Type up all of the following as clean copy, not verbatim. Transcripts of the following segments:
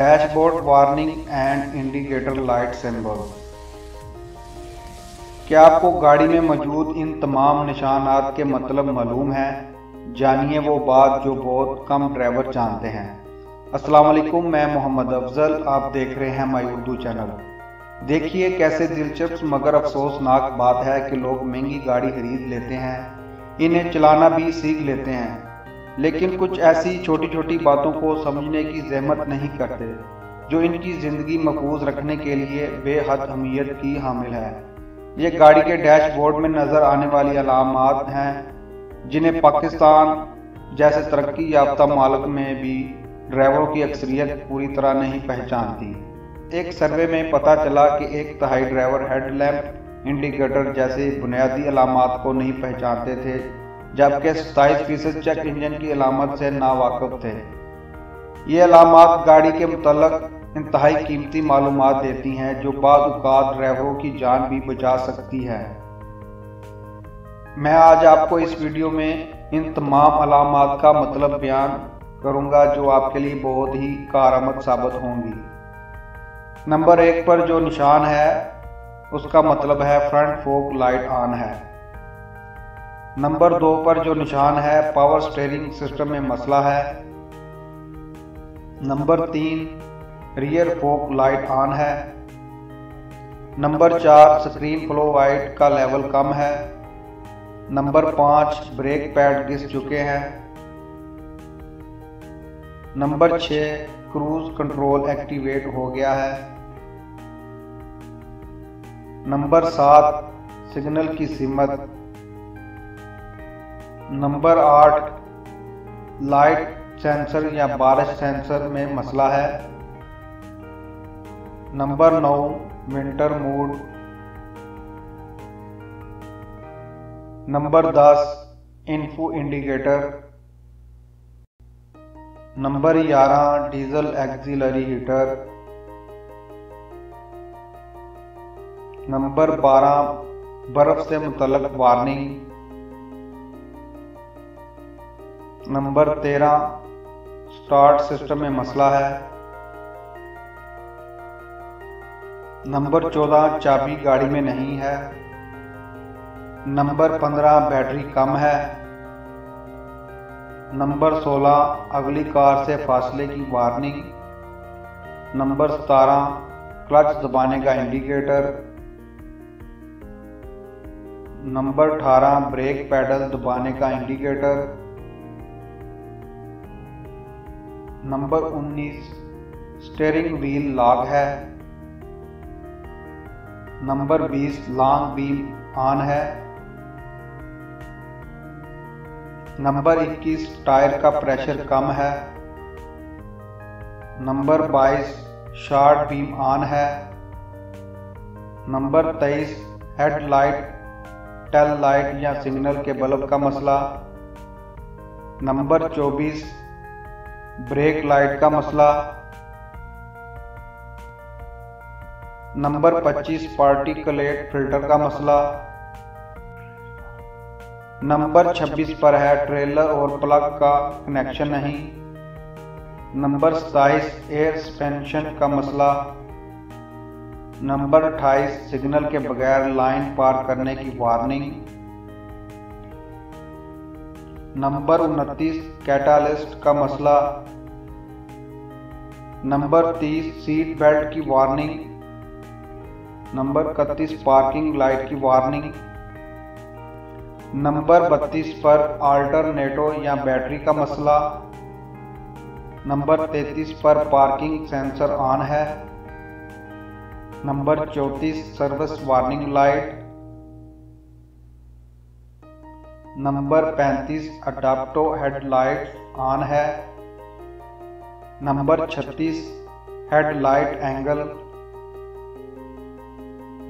Dashboard warning and indicator light symbol. क्या आपको गाड़ी में मौजूद इन तमाम निशानात के मतलब मालूम है? जानिए वो बात जो बहुत कम ड्राइवर जानते हैं। अस्सलाम वालेकुम, मैं मोहम्मद अफजल, आप देख रहे हैं माई उर्दू चैनल। देखिए कैसे दिलचस्प मगर अफसोसनाक बात है कि लोग महंगी गाड़ी खरीद लेते हैं, इन्हें चलाना भी सीख लेते हैं, लेकिन कुछ ऐसी छोटी छोटी बातों को समझने की जहमत नहीं करते जो इनकी ज़िंदगी महफूज रखने के लिए बेहद अहमियत की हामिल है। ये गाड़ी के डैशबोर्ड में नज़र आने वाली अलामात हैं जिन्हें पाकिस्तान जैसे तरक्की याफ्ता मालिक में भी ड्राइवरों की अक्सरियत पूरी तरह नहीं पहचानती। एक सर्वे में पता चला कि 1/3 ड्राइवर हेडलैम्प, इंडिकेटर जैसे बुनियादी अलामात को नहीं पहचानते थे, जबकि 27% चेक इंजन की अलामत से नावाकिफ थे। ये अलामात गाड़ी के मुतल्लक इंतहाई कीमती मालूमात देती हैं जो बाज़ औक़ात ड्राइवरों की जान भी बचा सकती है। मैं आज आपको इस वीडियो में इन तमाम अलामात का मतलब बयान करूंगा जो आपके लिए बहुत ही कारआमद साबित होंगी। नंबर 1 पर जो निशान है उसका मतलब है फ्रंट फोक लाइट ऑन है। नंबर 2 पर जो निशान है पावर स्टीयरिंग सिस्टम में मसला है। Number 3 rear fog light on है। नंबर 4 स्क्रीन फ्लो लाइट का लेवल कम है। नंबर 5 ब्रेक पैड घिस चुके हैं। नंबर 6 क्रूज कंट्रोल एक्टिवेट हो गया है। नंबर 7 सिग्नल की सिमत। नंबर 8 लाइट सेंसर या बारिश सेंसर में मसला है। Number 9 winter mode. Number 10 info indicator. Number 11 diesel axillary heater. Number 12 बर्फ से मुतल्लक वार्निंग। नंबर 13 स्टार्ट सिस्टम में मसला है। नंबर 14 चाबी गाड़ी में नहीं है। नंबर 15 बैटरी कम है। नंबर 16 अगली कार से फासले की वार्निंग। नंबर 17 क्लच दबाने का इंडिकेटर। नंबर 18 ब्रेक पैडल दबाने का indicator. Number 19 steering wheel lock है। नंबर 20 लॉन्ग बीम ऑन है। नंबर 21 टायर का प्रेशर कम है। नंबर 22 शॉर्ट बीम ऑन है। नंबर 23 हेडलाइट, टेल लाइट या सिग्नल के बल्ब का मसला। नंबर 24 ब्रेक लाइट का मसला। नंबर 25 पार्टिकुलेट फिल्टर का मसला। नंबर 26 पर है ट्रेलर और प्लग का कनेक्शन नहीं। नंबर 27 एयर सस्पेंशन का मसला। नंबर 28 सिग्नल के बगैर लाइन पार करने की वार्निंग। नंबर 29 कैटालिस्ट का मसला। नंबर 30 सीट बेल्ट की वार्निंग। नंबर 31 पार्किंग लाइट की वार्निंग। नंबर 32 पर अल्टरनेटो या बैटरी का मसला। नंबर 33 पर पार्किंग सेंसर ऑन है। Number 34 service warning light. Number 35 adaptive headlight on है। Number 36 headlight angle.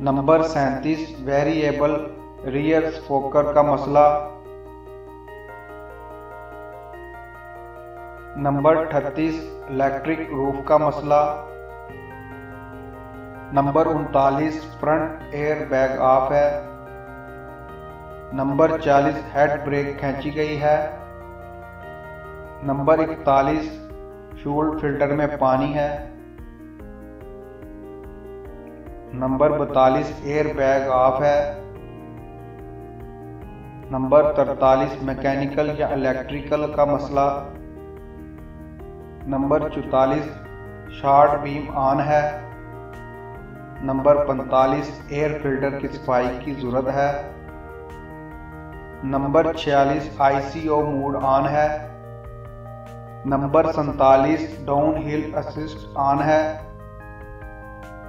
Number 37 variable rear spoiler का मसला। नंबर 38 इलेक्ट्रिक रूफ का मसला। Number 39 front air bag off है। नंबर 40 हेड ब्रेक खींची गई है। नंबर 41 फ्यूल फिल्टर में पानी है। नंबर 42 एयर बैग ऑफ है। नंबर 43 मैकेनिकल या इलेक्ट्रिकल का मसला। नंबर 44 शॉर्ट बीम ऑन है। नंबर 45 एयर फिल्टर की सफाई की जरूरत है। नंबर 46 ICO मोड ऑन है। Number 47 down hill assist on है।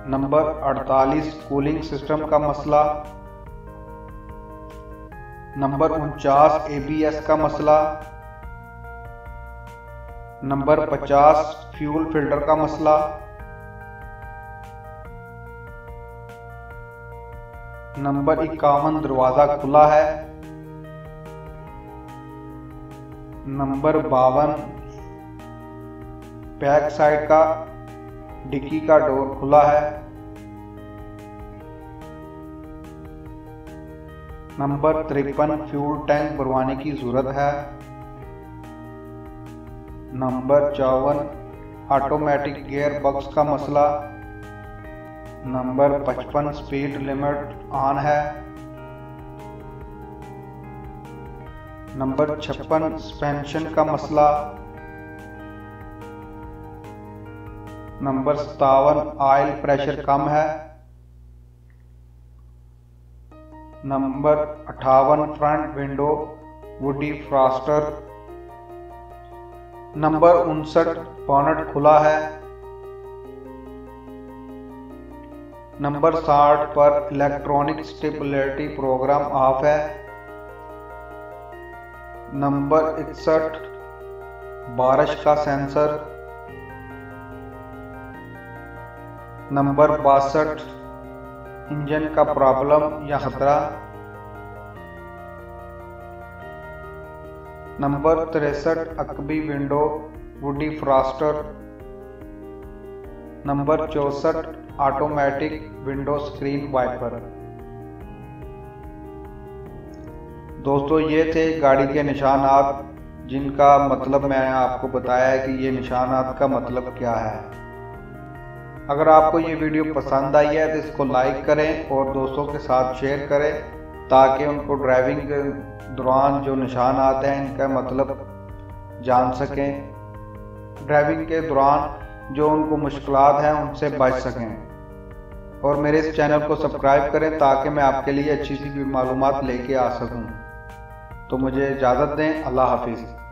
नंबर 48 कूलिंग सिस्टम का मसला। नंबर 49 ABS का मसला। नंबर 50 फ्यूल फिल्टर का मसला। नंबर 51 दरवाजा खुला है। नंबर 52 बैक साइड का डिक्की का डोर खुला है। नंबर 53 फ्यूल टैंक भरवाने की जरूरत है। नंबर 54 ऑटोमेटिक गियर बॉक्स का मसला। नंबर 55 स्पीड लिमिट ऑन है। नंबर 56 सस्पेंशन का मसला। नंबर 57 ऑयल प्रेशर कम है। नंबर 58 फ्रंट विंडो वुडी फ्रॉस्टर। नंबर 59 बॉनेट खुला है। नंबर 60 पर इलेक्ट्रॉनिक स्टेबिलिटी प्रोग्राम ऑफ है। नंबर 61 बारिश का सेंसर। नंबर 62 इंजन का प्रॉब्लम या खतरा। नंबर 63 अकबी विंडो वुडी defroster. Number 64 automatic window screen wiper. दोस्तों ये थे गाड़ी के निशानात, जिनका मतलब मैंने आपको बताया है कि ये निशानात का मतलब क्या है। अगर आपको ये वीडियो पसंद आई है तो इसको लाइक करें और दोस्तों के साथ शेयर करें, ताकि उनको ड्राइविंग के दौरान जो निशानात हैं इनका मतलब जान सकें, ड्राइविंग के दौरान जो उनको मुश्किलात हैं उनसे बच सकें। और मेरे इस चैनल को सब्सक्राइब करें ताकि मैं आपके लिए अच्छी सी मालूमात लेके आ सकूं। तो मुझे इजाज़त दें। अल्लाह हाफिज़।